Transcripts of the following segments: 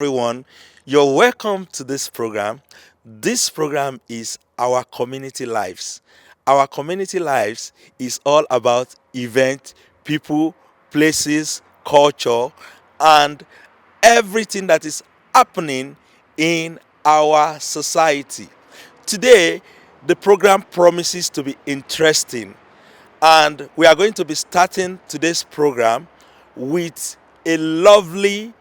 everyone. You're welcome to this program. This program is Our Community Lives. Our Community Lives is all about event, people, places, culture, and everything that is happening in our society. Today, the program promises to be interesting, and we are going to be starting today's program with a lovely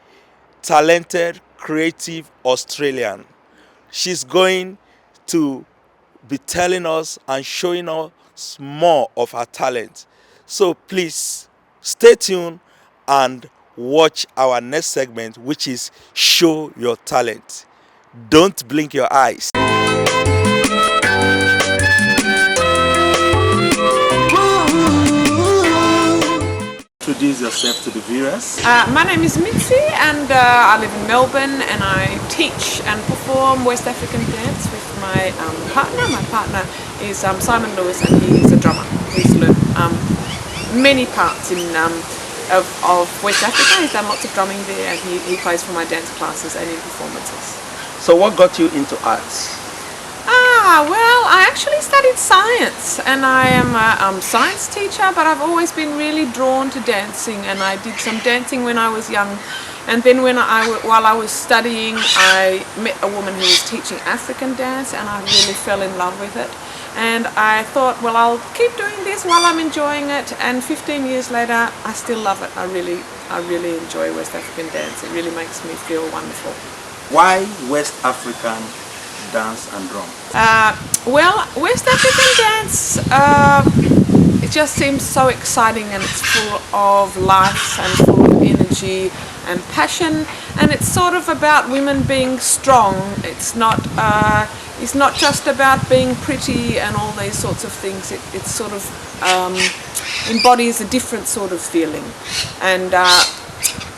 talented, creative Australian. She's going to be telling us and showing us more of her talent. So please stay tuned and watch our next segment, which is Show Your Talent. Don't blink your eyes. Introduce yourself to the viewers. My name is Mitzi and I live in Melbourne and I teach and perform West African dance with my partner. My partner is Simon Lewis and he is a drummer. He's learned many parts of West Africa. He's done lots of drumming there and he plays for my dance classes and in performances. So what got you into arts? Well, I actually studied science and I am a science teacher, but I've always been really drawn to dancing and I did some dancing when I was young. And then while I was studying, I met a woman who was teaching African dance and I really fell in love with it. And I thought, well, I'll keep doing this while I'm enjoying it. And 15 years later, I still love it. I really enjoy West African dance. It really makes me feel wonderful. Why West African dance and drum? Well, West African dance, it just seems so exciting and it's full of life and full of energy and passion, and it's sort of about women being strong. It's not just about being pretty and all these sorts of things. It sort of embodies a different sort of feeling. And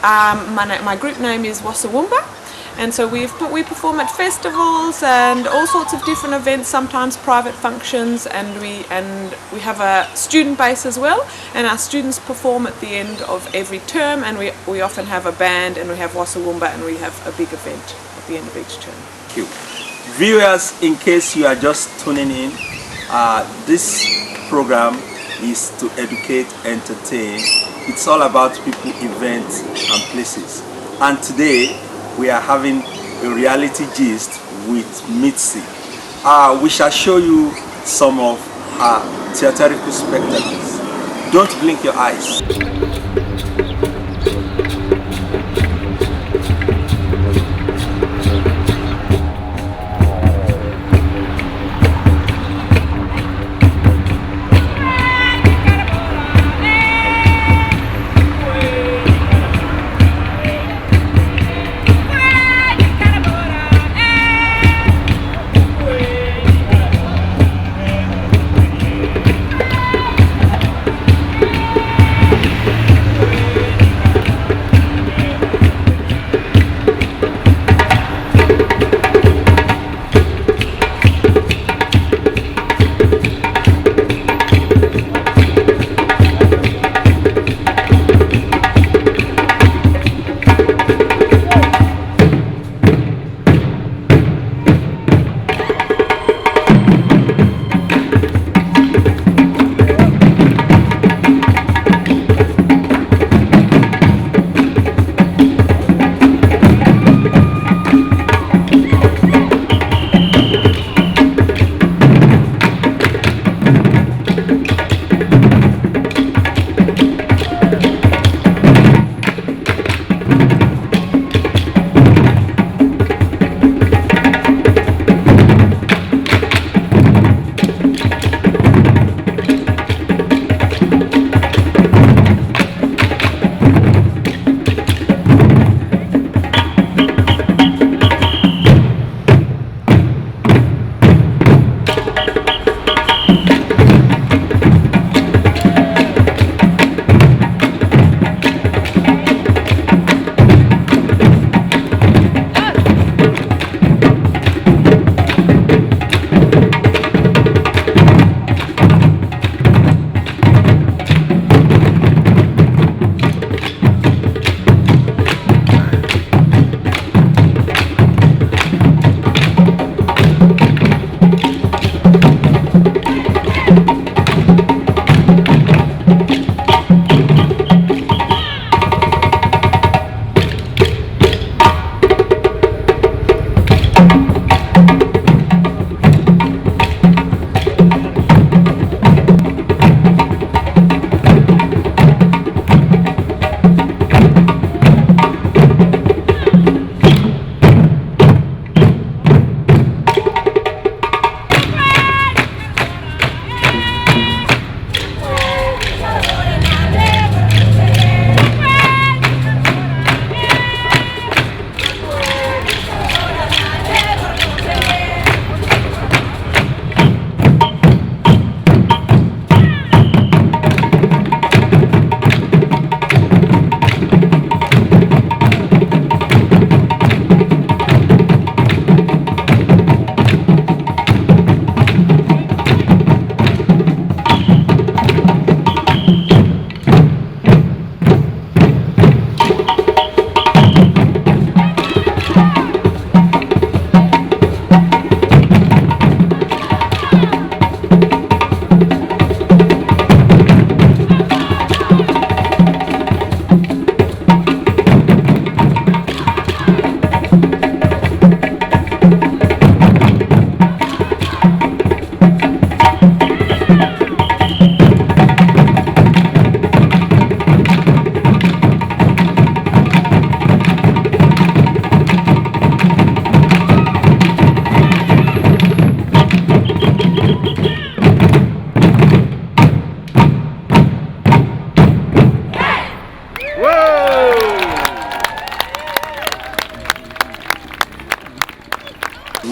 my group name is Wasawumba. And so we perform at festivals and all sorts of different events, sometimes private functions, and we have a student base as well. And our students perform at the end of every term, and we often have a band, and we have Wasawumba, and we have a big event at the end of each term. Thank you. Viewers, in case you are just tuning in, this program is to educate, entertain. It's all about people, events, and places. And today, we are having a reality gist with Mitzi. We shall show you some of her theatrical spectacles. Don't blink your eyes.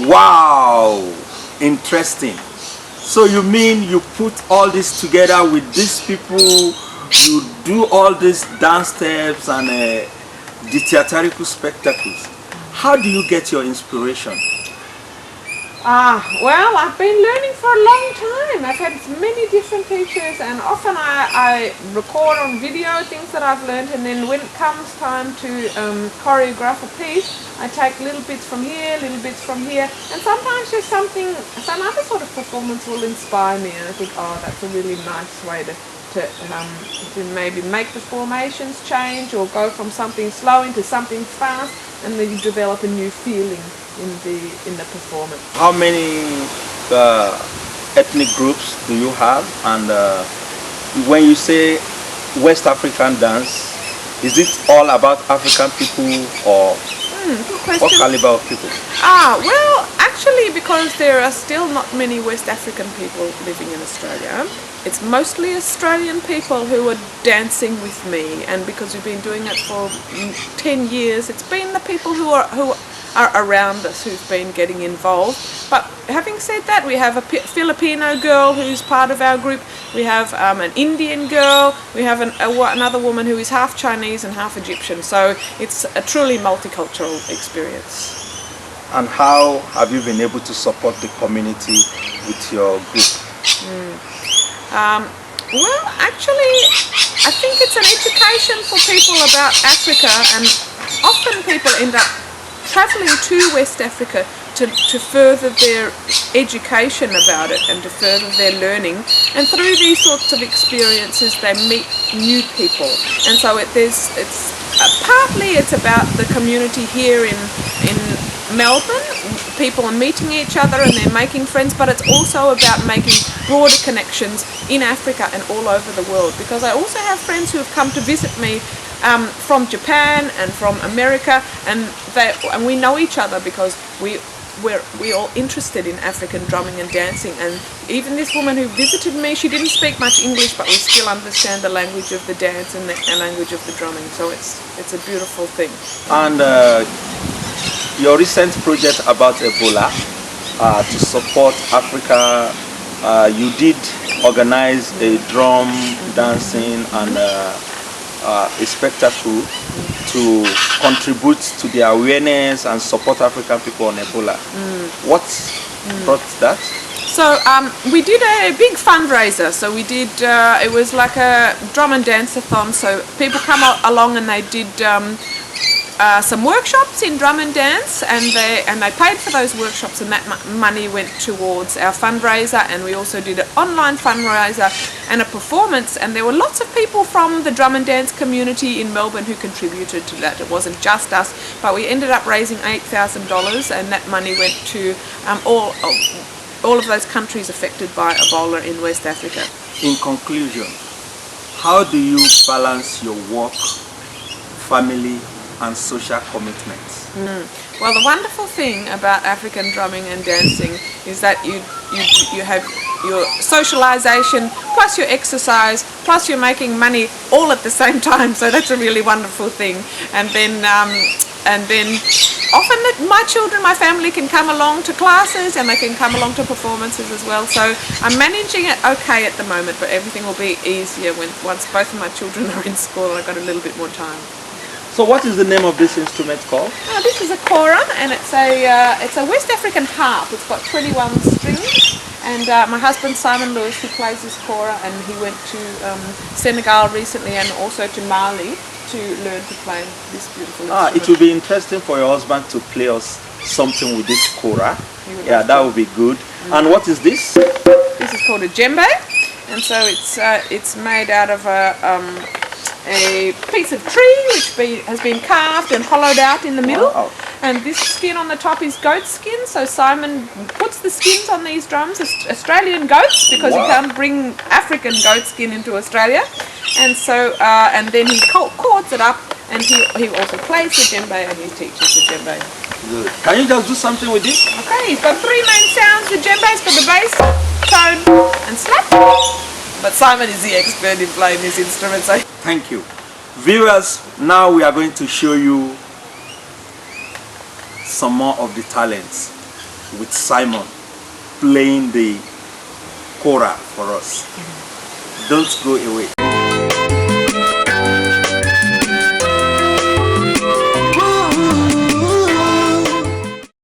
Wow, interesting. So you mean you put all this together with these people, you do all these dance steps and the theatrical spectacles. How do you get your inspiration? Well, I've been learning for a long time. I've had many different teachers, and often I record on video things that I've learned, and then when it comes time to choreograph a piece, I take little bits from here, little bits from here, and sometimes just some other sort of performance will inspire me, and I think, oh, that's a really nice way to maybe make the formations change, or go from something slow into something fast, and then you develop a new feeling in the performance. How many ethnic groups do you have? And when you say West African dance, is it all about African people or what caliber of people? Well, actually, because there are still not many West African people living in Australia, it's mostly Australian people who are dancing with me, and because we've been doing it for 10 years, it's been the people who are around us who've been getting involved. But having said that, we have a Filipino girl who's part of our group, we have an Indian girl, we have another woman who is half Chinese and half Egyptian, so it's a truly multicultural experience. And how have you been able to support the community with your group? Well, actually, I think it's an education for people about Africa, and often people end up travelling to West Africa to further their education about it and to further their learning, and through these sorts of experiences they meet new people, and so partly it's about the community here in Melbourne. People are meeting each other and they're making friends, but it's also about making broader connections in Africa and all over the world, because I also have friends who have come to visit me from Japan and from America, and we know each other because we're all interested in African drumming and dancing. And even this woman who visited me, she didn't speak much English, but we still understand the language of the dance and the language of the drumming, so it's a beautiful thing. And your recent project about Ebola, to support Africa, you did organize a drum dancing and a spectacle to contribute to the awareness and support African people on Ebola. What brought that? So we did a big fundraiser. So we did, it was like a drum and dance-a-thon. So people come along and they did some workshops in drum and dance, and they paid for those workshops, and that money went towards our fundraiser. And we also did an online fundraiser and a performance, and there were lots of people from the drum and dance community in Melbourne who contributed to that. It wasn't just us, but we ended up raising $8,000, and that money went to all of those countries affected by Ebola in West Africa. In conclusion, how do you balance your work, family, and social commitments? Well, the wonderful thing about African drumming and dancing is that you have your socialization plus your exercise plus you're making money all at the same time, so that's a really wonderful thing. And then often my children, my family can come along to classes, and they can come along to performances as well, so I'm managing it okay at the moment, but everything will be easier once both of my children are in school and I've got a little bit more time. So what is the name of this instrument called? This is a kora, and it's a West African harp. It's got 21 strings, and my husband Simon Lewis, who plays this kora, and he went to Senegal recently and also to Mali to learn to play this beautiful instrument. It will be interesting for your husband to play us something with this kora. Yeah, that would be good. And what is this? This is called a djembe, and so it's made out of a piece of tree which has been carved and hollowed out in the middle. Wow. And this skin on the top is goat skin, so Simon puts the skins on these drums, Australian goats, because you can't bring African goat skin into Australia. And so and then he cords it up, and he also plays the djembe and he teaches the djembe. Good. Can you just do something with this? Okay, he's got three main sounds. The djembe's got the bass, tone and slap. But Simon is the expert in playing this instrument. So. Thank you. Viewers, now we are going to show you some more of the talents. with Simon playing the kora for us. Don't go away.